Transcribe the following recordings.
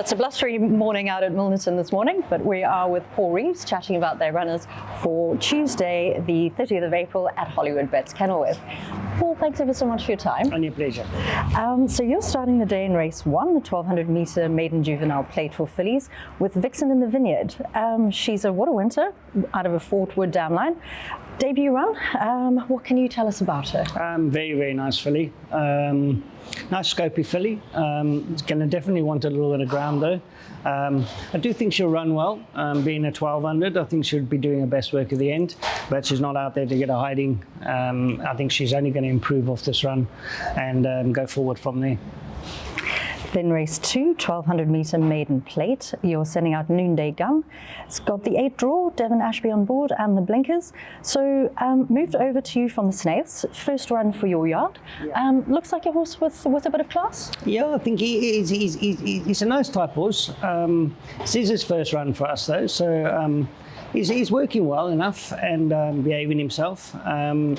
it's a blustery morning out at Milnerton this morning, but we are with Paul Reeves chatting about their runners for Tuesday, the 30th of April at Hollywood Bets Kenilworth. Paul, thanks ever so much for your time. On your pleasure. So you're starting the day in race 1, the 1200 metre maiden juvenile plate for fillies, with Vixen in the Vineyard. She's a water winter out of a Fort Wood dam line. Debut run, what can you tell us about her? Very, very nice filly. Nice scopy filly. It's going to definitely want a little bit of ground though. I do think she'll run well. Being a 1200, I think she'll be doing her best work at the end, but she's not out there to get a hiding. I think she's only going to improve off this run and go forward from there. Then race 2, 1200 metre maiden plate. You're sending out Noonday Gun. It's got the 8 draw, Devon Ashby on board, and the blinkers. So moved over to you from the Snails. First run for your yard. Yeah. Looks like a horse with a bit of class. Yeah, I think he's a nice type horse. This is his first run for us though, so he's working well enough and behaving himself.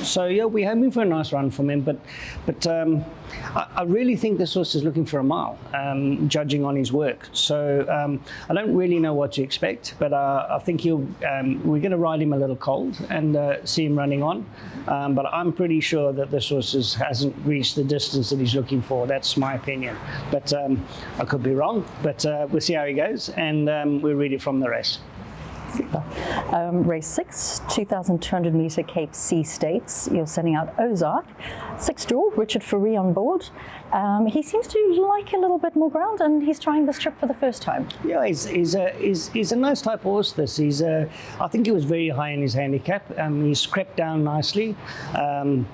So yeah, we're hoping for a nice run from him. But I really think this horse is looking for a mile, judging on his work. So I don't really know what to expect, but I think we're going to ride him a little cold and see him running on. But I'm pretty sure that this horse hasn't reached the distance that he's looking for. That's my opinion. But I could be wrong. But we'll see how he goes, and we'll read it from the race. Race 6, 2,200 metre Cape C Stakes. You're sending out Ozark. 6 draw, Richard Fourie on board. He seems to like a little bit more ground, and he's trying this trip for the first time. Yeah, he's a nice type horse. I think he was very high in his handicap. He's crept down nicely, and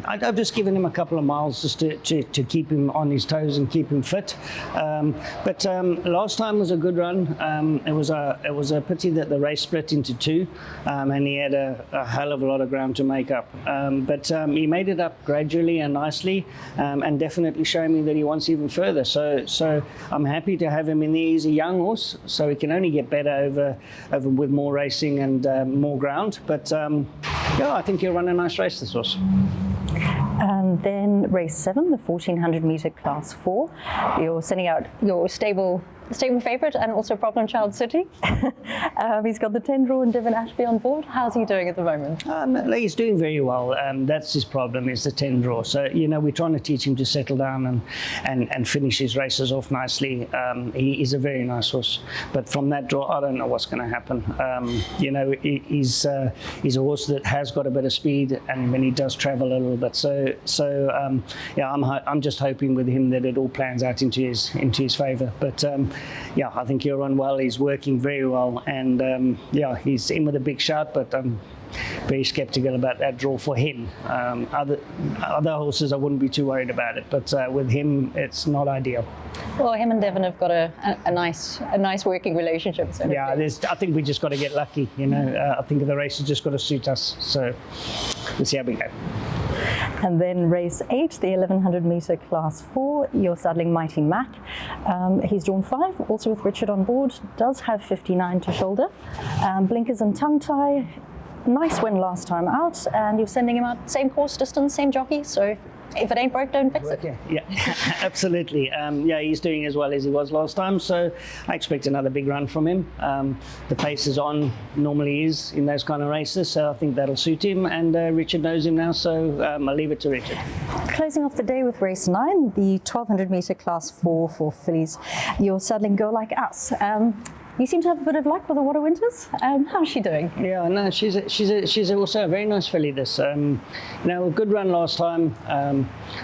I've just given him a couple of miles just to keep him on his toes and keep him fit. But last time was a good run. It was a pity that the race split into 2, and he had a hell of a lot of ground to make up. But he made it up gradually and nicely, and definitely showing me that he wants even further. So I'm happy to have him in there. He's a young horse, so he can only get better over with more racing and more ground. But yeah, I think he'll run a nice race, this horse. And then race 7, the 1400 metre class 4. You're sending out your stable favourite and also problem child City. He's got the 10 draw and Devon Ashby on board. How's he doing at the moment? He's doing very well. That's his problem, is the 10 draw. So, we're trying to teach him to settle down and finish his races off nicely. He is a very nice horse. But from that draw, I don't know what's going to happen. He's a horse that has got a bit of speed, and when he does travel a little bit. So I'm just hoping with him that it all plans out into his favour. But yeah, I think he'll run well. He's working very well, and he's in with a big shot, but I'm very sceptical about that draw for him. Other horses, I wouldn't be too worried about it, but with him, it's not ideal. Well, him and Devon have got a nice working relationship. So yeah, I think we just got to get lucky. I think the race has just got to suit us. So we'll see how we go. And then race 8, the 1100 metre class 4, you're saddling Mighty Mack. He's drawn 5, also with Richard on board, does have 59 to shoulder. Blinkers and tongue tie. Nice win last time out, and you're sending him out same course, distance, same jockey, so if it ain't broke, don't fix it. Yeah, absolutely. He's doing as well as he was last time, so I expect another big run from him. The pace is on, normally is in those kind of races, so I think that'll suit him, and Richard knows him now, so I'll leave it to Richard. Closing off the day with race 9, the 1200 metre class 4 for fillies. You're saddling Girl Like Us. You seem to have a bit of luck with the Water Winters. How's she doing? Yeah, no, she's also a very nice filly. This, a good run last time.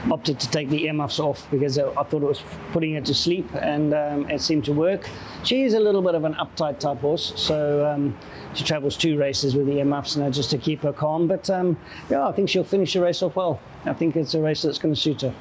Opted to take the earmuffs off because I thought it was putting her to sleep, and it seemed to work. She is a little bit of an uptight type horse, so she travels 2 races with the earmuffs just to keep her calm. But I think she'll finish the race off well. I think it's a race that's going to suit her.